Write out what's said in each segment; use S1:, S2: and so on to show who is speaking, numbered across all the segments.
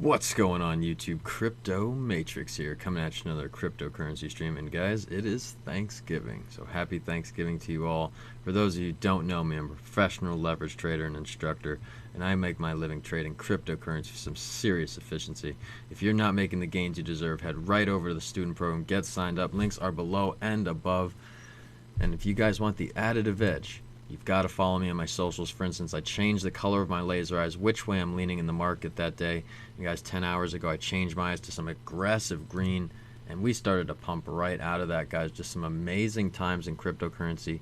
S1: What's going on YouTube? Crypto Matrix here, coming at you another cryptocurrency stream. And guys, it is Thanksgiving, so happy Thanksgiving to you all. For those of you who don't know me, I'm a professional leverage trader and instructor, and I make my living trading cryptocurrency for some serious efficiency. If you're not making the gains you deserve, head right over to the student program, get signed up. Links are below and above. And if you guys want the additive edge, you've got to follow me on my socials. For instance, I changed the color of my laser eyes, which way I'm leaning in the market that day. You guys, 10 hours ago, I changed my eyes to some aggressive green, and we started to pump right out of that, guys. Just some amazing times in cryptocurrency.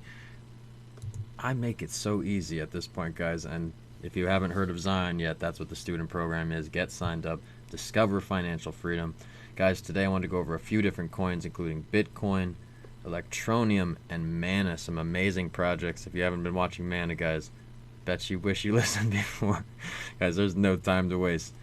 S1: I make it so easy at this point, guys, and if you haven't heard of Zion yet, that's what the student program is. Get signed up, discover financial freedom. Guys, today I want to go over a few different coins, including Bitcoin, Electroneum, and Mana, some amazing projects. If you haven't been watching Mana, guys, bet you wish you listened before. Guys, there's no time to waste.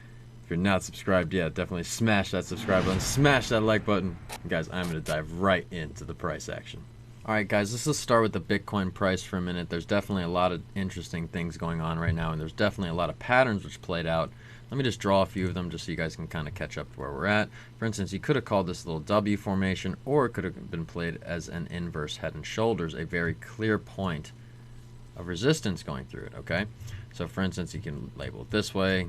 S1: If you're not subscribed yet, definitely smash that subscribe button, smash that like button. And guys, I'm going to dive right into the price action. Alright guys, let's just start with the Bitcoin price for a minute. There's definitely a lot of interesting things going on right now, and there's definitely a lot of patterns which played out. Let me just draw a few of them just so you guys can kind of catch up to where we're at. For instance, you could have called this a little W formation, or it could have been played as an inverse head and shoulders, a very clear point of resistance going through it, okay? So for instance, you can label it this way,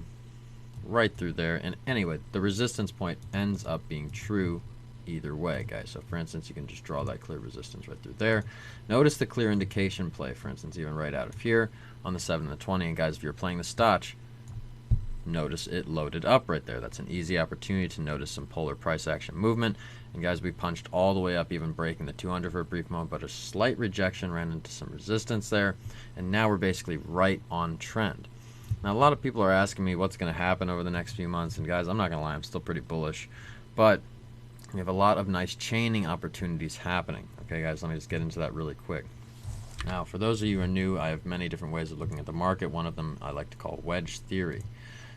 S1: right through there, and anyway, the resistance point ends up being true either way, guys. So for instance, you can just draw that clear resistance right through there. Notice the clear indication play, for instance, even right out of here on the 7 and the 20, and guys, if you're playing the Stotch, notice it loaded up right there. That's an easy opportunity to notice some polar price action movement. And guys, we punched all the way up, even breaking the 200 for a brief moment, but a slight rejection ran into some resistance there, and now we're basically right on trend. Now, a lot of people are asking me what's going to happen over the next few months, and guys, I'm not going to lie, I'm still pretty bullish, but we have a lot of nice chaining opportunities happening. Okay, guys, let me just get into that really quick. Now, for those of you who are new, I have many different ways of looking at the market. One of them I like to call wedge theory.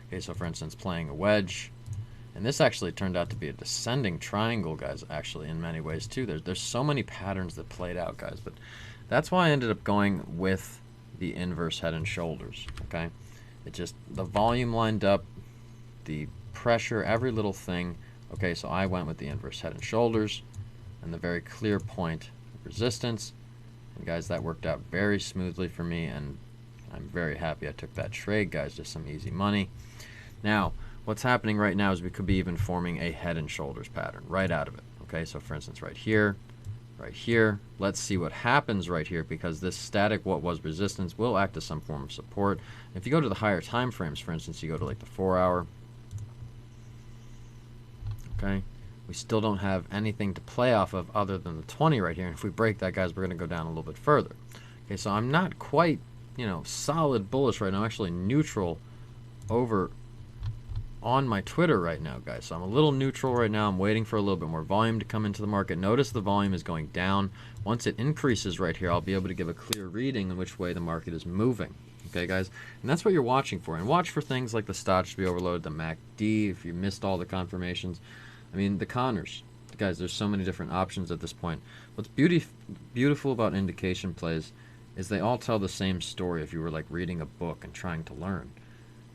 S1: Okay, so for instance, playing a wedge, and this actually turned out to be a descending triangle, guys, actually, in many ways, too. There's so many patterns that played out, guys, but that's why I ended up going with the inverse head and shoulders, okay? It just, the volume lined up, the pressure, every little thing. Okay, so I went with the inverse head and shoulders, and the very clear point of resistance, and guys, that worked out very smoothly for me, and I'm very happy I took that trade, guys. Just some easy money. Now, what's happening right now is we could be even forming a head and shoulders pattern right out of it. Okay, so for instance, right here, let's see what happens right here, because this static what was resistance will act as some form of support. If you go to the higher time frames, for instance, you go to like the 4-hour, okay, we still don't have anything to play off of other than the 20 right here. And if we break that, guys, we're going to go down a little bit further. Okay, so I'm not quite, you know, solid bullish right now. I'm actually neutral over on my Twitter right now, guys. So I'm a little neutral right now. I'm waiting for a little bit more volume to come into the market. Notice the volume is going down. Once it increases right here, I'll be able to give a clear reading on which way the market is moving. Okay, guys? And that's what you're watching for. And watch for things like the Stotch to be overloaded, the MACD, if you missed all the confirmations. I mean, the Connors. Guys, there's so many different options at this point. What's beautiful about indication plays is they all tell the same story if you were like reading a book and trying to learn.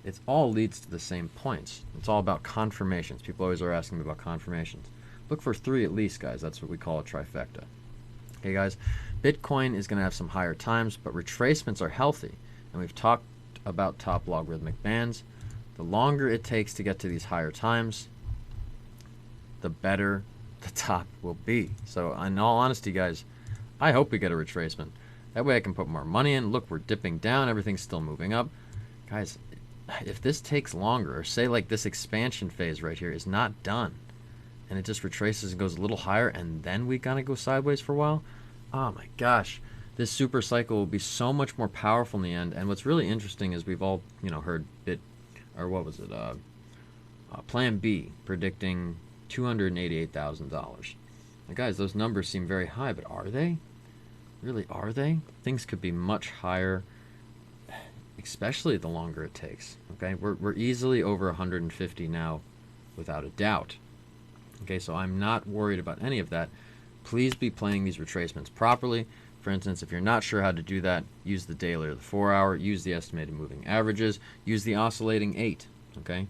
S1: It all leads to the same points. It's all about confirmations. People always are asking me about confirmations. Look for 3 at least, guys. That's what we call a trifecta. Okay, guys, Bitcoin is going to have some higher times, but retracements are healthy. And we've talked about top logarithmic bands. The longer it takes to get to these higher times, the better the top will be. So in all honesty, guys, I hope we get a retracement. That way I can put more money in. Look, we're dipping down. Everything's still moving up. Guys, if this takes longer, or say like this expansion phase right here is not done, and it just retraces and goes a little higher, and then we kind of go sideways for a while, oh my gosh, this super cycle will be so much more powerful in the end. And what's really interesting is we've all, you know, heard Plan B predicting $288,000. Now guys, those numbers seem very high, but are they? Really, are they? Things could be much higher, especially the longer it takes. Okay, we're easily over 150 now, without a doubt. Okay, so I'm not worried about any of that. Please be playing these retracements properly. For instance, if you're not sure how to do that, use the daily or the 4-hour, use the estimated moving averages, use the oscillating 8. Okay,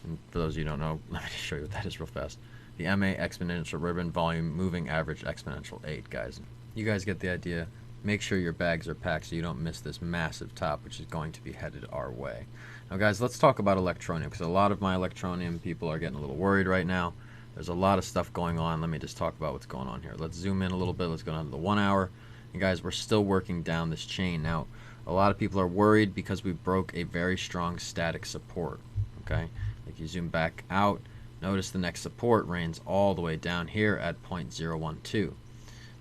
S1: And for those of you who don't know, let me just show you what that is real fast. The MA exponential ribbon volume moving average exponential 8, guys. You guys get the idea. Make sure your bags are packed so you don't miss this massive top, which is going to be headed our way. Now, guys, let's talk about Electroneum, because a lot of my Electroneum people are getting a little worried right now. There's a lot of stuff going on. Let me just talk about what's going on here. Let's zoom in a little bit. Let's go down to the 1 hour. And guys, we're still working down this chain. Now, a lot of people are worried because we broke a very strong static support. Okay? If you zoom back out, notice the next support reigns all the way down here at 0.012.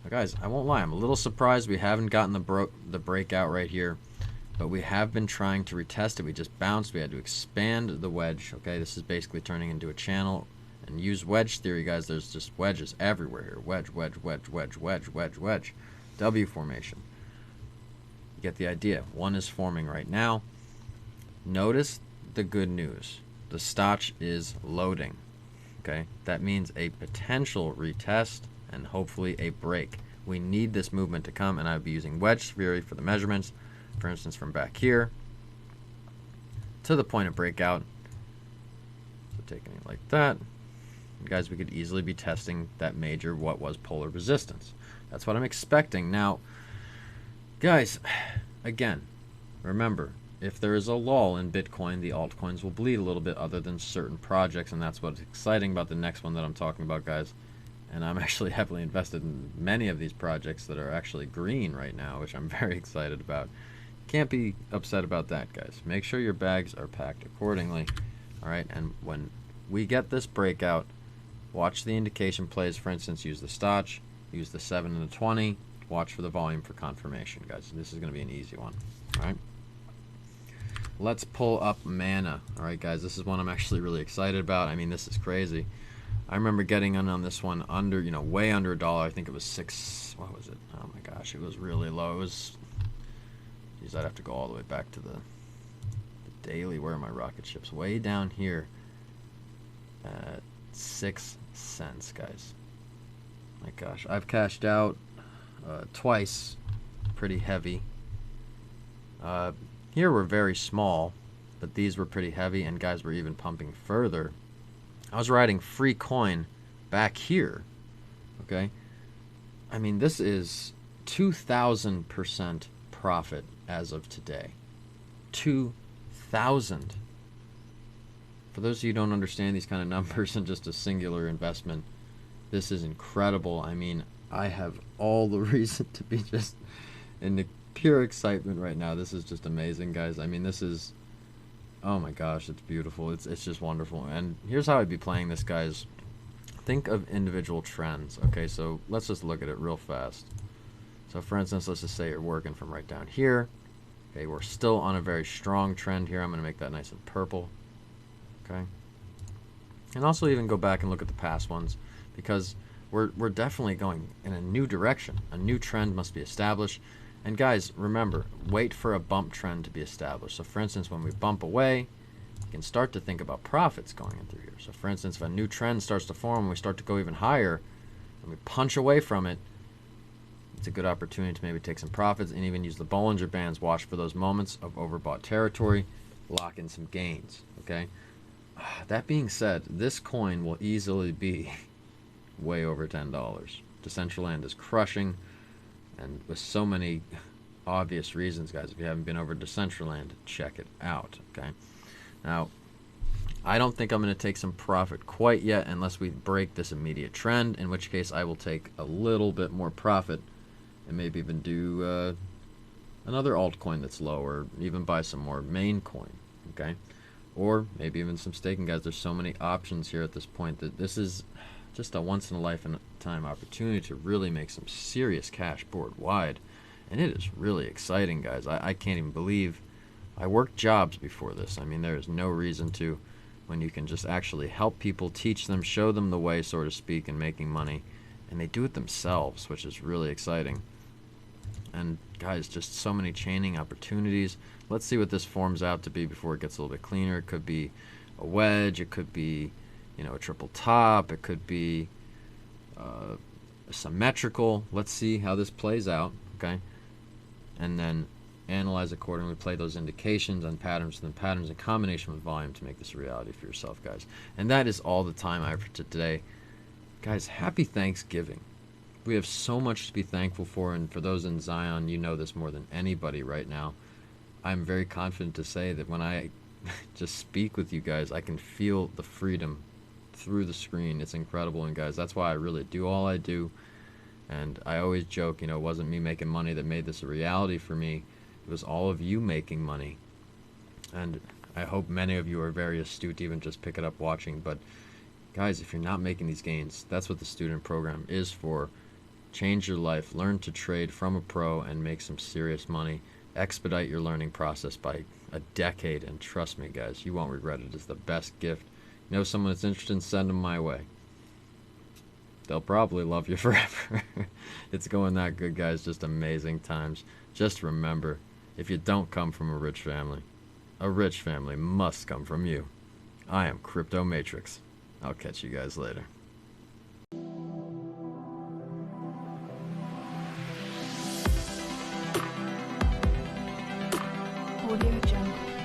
S1: Now, guys, I won't lie. I'm a little surprised we haven't gotten the breakout right here. But we have been trying to retest it. We just bounced. We had to expand the wedge. Okay? This is basically turning into a channel. And use wedge theory, guys. There's just wedges everywhere here. Wedge, wedge, wedge, wedge, wedge, wedge, wedge. W formation. You get the idea. One is forming right now. Notice the good news. The stotch is loading. Okay? That means a potential retest and hopefully a break. We need this movement to come, and I would be using wedge theory for the measurements. For instance, from back here to the point of breakout. So taking it like that. Guys, we could easily be testing that major what was polar resistance. That's what I'm expecting. Now, guys, again, remember, if there is a lull in Bitcoin, the altcoins will bleed a little bit other than certain projects, and that's what's exciting about the next one that I'm talking about, guys. And I'm actually heavily invested in many of these projects that are actually green right now, which I'm very excited about. Can't be upset about that, guys. Make sure your bags are packed accordingly. All right, and when we get this breakout, watch the indication plays. For instance, use the stotch, use the 7 and the 20. Watch for the volume for confirmation, guys. This is going to be an easy one. All right. Let's pull up Mana. All right, guys. This is one I'm actually really excited about. I mean, this is crazy. I remember getting in on this one under, way under $1. I think it was 6. What was it? Oh my gosh, it was really low. It was. Geez, I'd have to go all the way back to the daily. Where are my rocket ships? Way down here. 6 cents, guys. My gosh, I've cashed out twice, pretty heavy. Here we're very small, but these were pretty heavy, and guys, we're even pumping further. I was riding free coin back here. Okay, I mean, this is 2,000% profit as of today. 2,000. For those of you who don't understand these kind of numbers and just a singular investment, this is incredible. I mean, I have all the reason to be just in the pure excitement right now. This is just amazing, guys. I mean, this is, oh my gosh, it's beautiful. It's just wonderful. And here's how I'd be playing this, guys. Think of individual trends. Okay, so let's just look at it real fast. So for instance, let's just say you're working from right down here. Okay, we're still on a very strong trend here. I'm going to make that nice and purple. Okay, and also even go back and look at the past ones, because we're definitely going in a new direction. A new trend must be established. And guys, remember, wait for a bump trend to be established. So for instance, when we bump away, you can start to think about profits going in through here. So for instance, if a new trend starts to form and we start to go even higher and we punch away from it, it's a good opportunity to maybe take some profits and even use the Bollinger Bands. Watch for those moments of overbought territory, lock in some gains. Okay. That being said, this coin will easily be way over $10. Decentraland is crushing, and with so many obvious reasons, guys. If you haven't been over Decentraland, check it out. Okay. Now, I don't think I'm going to take some profit quite yet unless we break this immediate trend, in which case I will take a little bit more profit and maybe even do another altcoin that's lower, even buy some more main coin. Okay. Or maybe even some staking, guys. There's so many options here at this point that this is just a once-in-a-lifetime opportunity to really make some serious cash board wide. And it is really exciting, guys. I can't even believe I worked jobs before this. I mean, there is no reason to, when you can just actually help people, teach them, show them the way, so to speak, in making money. And they do it themselves, which is really exciting. And guys, just so many chaining opportunities. Let's see what this forms out to be before it gets a little bit cleaner. It could be a wedge. It could be, a triple top. It could be symmetrical. Let's see how this plays out. Okay. And then analyze accordingly, play those indications and patterns, and then patterns in combination with volume to make this a reality for yourself, guys. And that is all the time I have for today. Guys, happy Thanksgiving. We have so much to be thankful for, and for those in Zion, you know this more than anybody right now. I'm very confident to say that when I just speak with you guys, I can feel the freedom through the screen. It's incredible, and guys, that's why I really do all I do. And I always joke, it wasn't me making money that made this a reality for me. It was all of you making money. And I hope many of you are very astute to even just pick it up watching. But guys, if you're not making these gains, that's what the student program is for. Change your life, learn to trade from a pro and make some serious money. Expedite your learning process by a decade, and trust me, guys, you won't regret it. It's the best gift. You know someone that's interested, send them my way. They'll probably love you forever. It's going that good, guys. Just amazing times. Just remember, if you don't come from a rich family must come from you. I am Crypto Matrix. I'll catch you guys later.
S2: Audio Jungle.